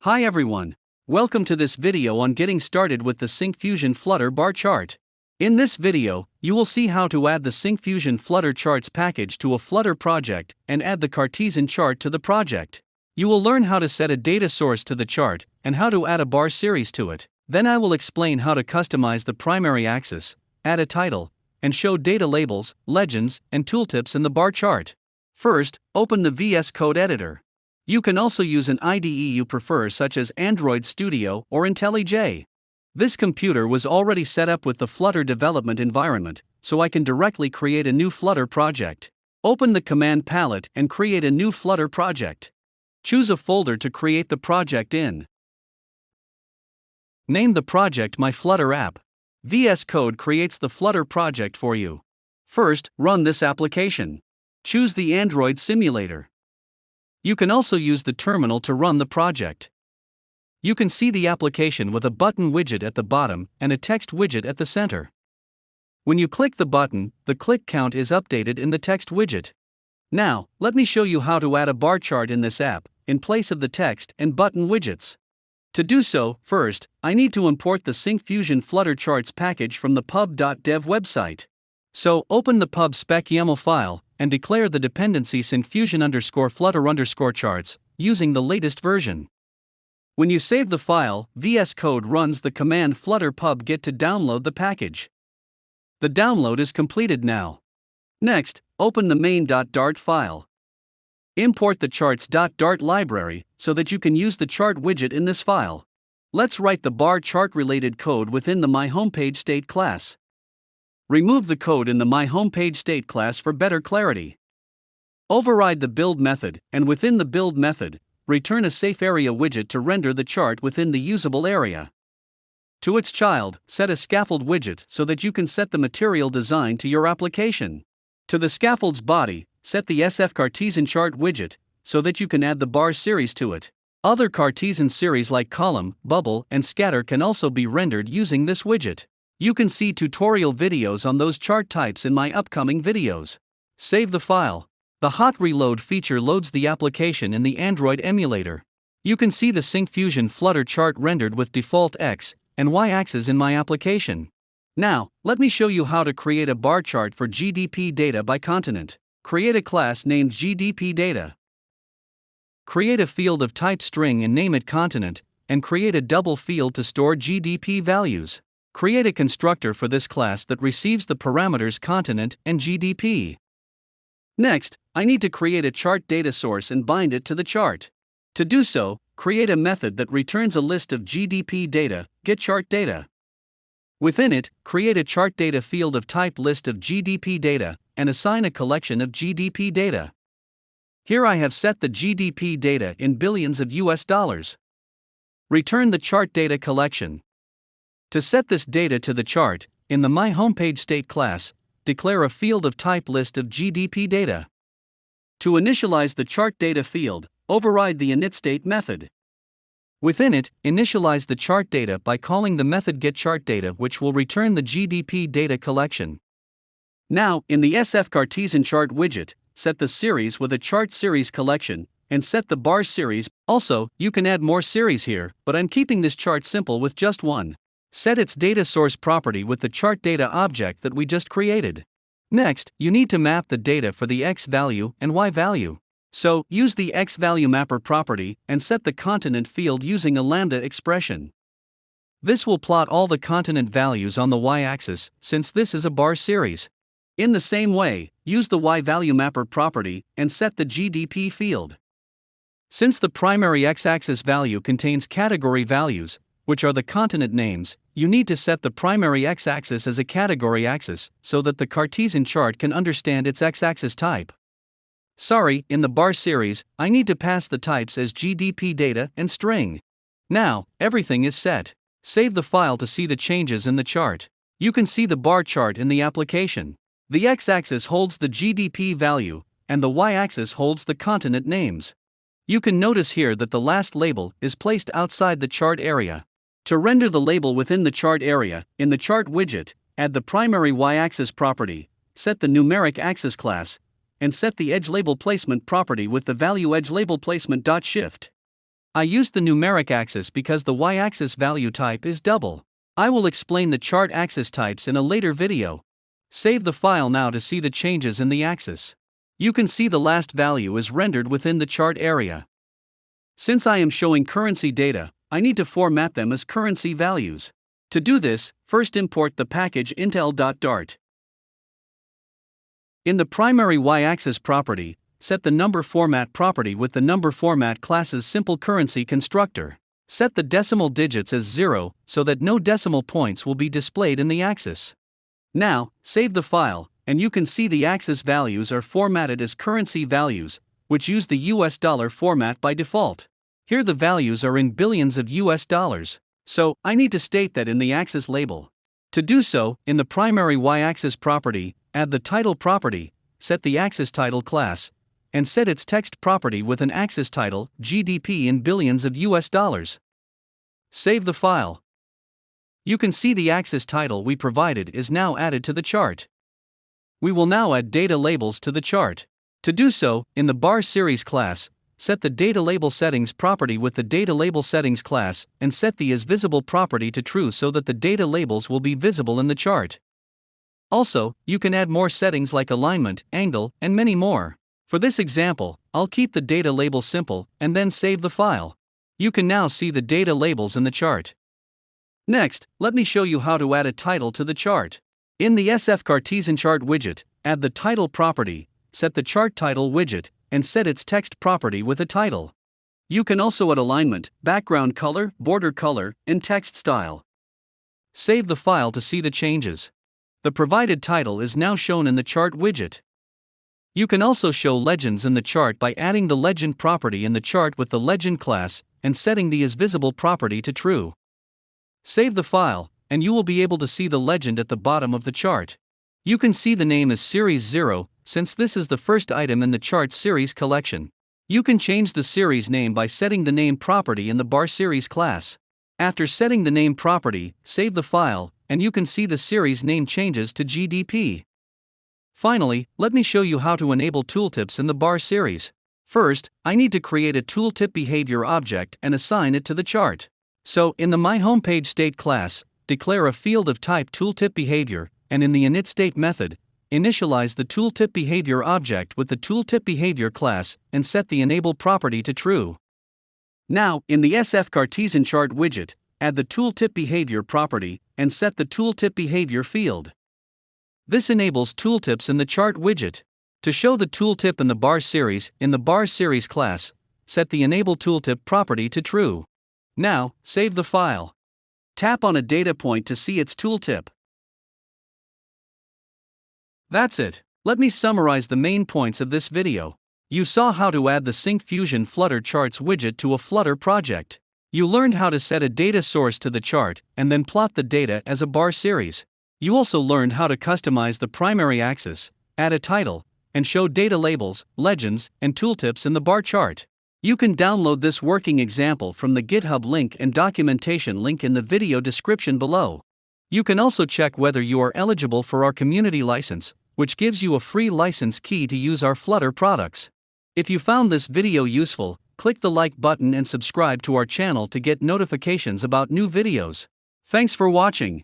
Hi everyone. Welcome to this video on getting started with the Syncfusion Flutter bar chart. In this video, you will see how to add the Syncfusion Flutter Charts package to a Flutter project and add the Cartesian chart to the project. You will learn how to set a data source to the chart and how to add a bar series to it. Then I will explain how to customize the primary axis, add a title, and show data labels, legends, and tooltips in the bar chart. First, open the VS Code editor. You can also use an IDE you prefer, such as Android Studio or IntelliJ. This computer was already set up with the Flutter development environment, so I can directly create a new Flutter project. Open the command palette and create a new Flutter project. Choose a folder to create the project in. Name the project My Flutter App. VS Code creates the Flutter project for you. First, run this application. Choose the Android simulator. You can also use the terminal to run the project. You can see the application with a button widget at the bottom and a text widget at the center. When you click the button, the click count is updated in the text widget. Now, let me show you how to add a bar chart in this app, in place of the text and button widgets. To do so, first, I need to import the Syncfusion Flutter Charts package from the pub.dev website. So, open the pub spec YAML file and declare the dependency Syncfusion_Flutter_Charts using the latest version. When you save the file, VS Code runs the command flutter pub get to download the package. The download is completed now. Next, open the main.dart file. Import the charts.dart library so that you can use the chart widget in this file. Let's write the bar chart related code within the My Homepage State class. Remove the code in the My Homepage State class for better clarity. Override the build method, and within the build method, return a safe area widget to render the chart within the usable area. To its child, set a scaffold widget so that you can set the material design to your application. To the scaffold's body, set the SF Cartesian chart widget so that you can add the bar series to it. Other Cartesian series like column, bubble, and scatter can also be rendered using this widget. You can see tutorial videos on those chart types in my upcoming videos. Save the file. The hot reload feature loads the application in the Android emulator. You can see the Syncfusion Flutter chart rendered with default X and Y axes in my application. Now, let me show you how to create a bar chart for GDP data by continent. Create a class named GDP data. Create a field of type string and name it continent, and create a double field to store GDP values. Create a constructor for this class that receives the parameters continent and GDP. Next, I need to create a chart data source and bind it to the chart. To do so, create a method that returns a list of GDP data, getChartData. Within it, create a chart data field of type list of GDP data, and assign a collection of GDP data. Here I have set the GDP data in billions of US dollars. Return the chart data collection. To set this data to the chart, in the My Homepage State class, declare a field of type list of GDP data. To initialize the chart data field, override the initState method. Within it, initialize the chart data by calling the method getChartData, which will return the GDP data collection. Now, in the SF Cartesian chart widget, set the series with a chart series collection, and set the bar series. Also, you can add more series here, but I'm keeping this chart simple with just one. Set its data source property with the chart data object that we just created. Next, you need to map the data for the X value and Y value. So, use the X value mapper property and set the continent field using a lambda expression. This will plot all the continent values on the Y axis, since this is a bar series. In the same way, use the Y value mapper property and set the GDP field. Since the primary X axis value contains category values, which are the continent names, you need to set the primary x-axis as a category axis so that the Cartesian chart can understand its x-axis type. Sorry, in the bar series, I need to pass the types as GDP data and string. Now, everything is set. Save the file to see the changes in the chart. You can see the bar chart in the application. The x-axis holds the GDP value, and the y-axis holds the continent names. You can notice here that the last label is placed outside the chart area. To render the label within the chart area, in the chart widget, add the primary y-axis property, set the numeric axis class, and set the edge label placement property with the value edge label placement.shift. I used the numeric axis because the y-axis value type is double. I will explain the chart axis types in a later video. Save the file now to see the changes in the axis. You can see the last value is rendered within the chart area. Since I am showing currency data, I need to format them as currency values. To do this, first import the package intel.dart. In the primary y-axis property, set the number format property with the number format class's simple currency constructor. Set the decimal digits as 0 so that no decimal points will be displayed in the axis. Now, save the file, and you can see the axis values are formatted as currency values, which use the US dollar format by default. Here the values are in billions of US dollars, so I need to state that in the axis label. To do so, in the primary y-axis property, add the title property, set the axis title class, and set its text property with an axis title, GDP in billions of US dollars. Save the file. You can see the axis title we provided is now added to the chart. We will now add data labels to the chart. To do so, in the bar series class, set the data label settings property with the data label settings class and set the isVisible property to true so that the data labels will be visible in the chart. Also, you can add more settings like alignment, angle, and many more. For this example, I'll keep the data label simple and then save the file. You can now see the data labels in the chart. Next, let me show you how to add a title to the chart. In the SF Cartesian chart widget, add the title property, set the chart title widget, and set its text property with a title. You can also add alignment, background color, border color, and text style. Save the file to see the changes. The provided title is now shown in the chart widget. You can also show legends in the chart by adding the legend property in the chart with the legend class and setting the isVisible property to true. Save the file, and you will be able to see the legend at the bottom of the chart. You can see the name as Series 0, since this is the first item in the chart series collection. You can change the series name by setting the name property in the bar series class. After setting the name property, save the file, and you can see the series name changes to GDP. Finally, let me show you how to enable tooltips in the bar series. First, I need to create a tooltip behavior object and assign it to the chart. So, in the myHomepage state class, declare a field of type tooltip behavior, and in the initState method, initialize the tooltip behavior object with the tooltip behavior class and set the enable property to true. Now, in the SF Cartesian chart widget, add the tooltip behavior property and set the tooltip behavior field. This enables tooltips in the chart widget. To show the tooltip in the bar series class, set the enable tooltip property to true. Now, save the file. Tap on a data point to see its tooltip. That's it. Let me summarize the main points of this video. You saw how to add the Syncfusion Flutter Charts widget to a Flutter project. You learned how to set a data source to the chart and then plot the data as a bar series. You also learned how to customize the primary axis, add a title, and show data labels, legends, and tooltips in the bar chart. You can download this working example from the GitHub link and documentation link in the video description below. You can also check whether you are eligible for our community license, which gives you a free license key to use our Flutter products. If you found this video useful, click the like button and subscribe to our channel to get notifications about new videos. Thanks for watching.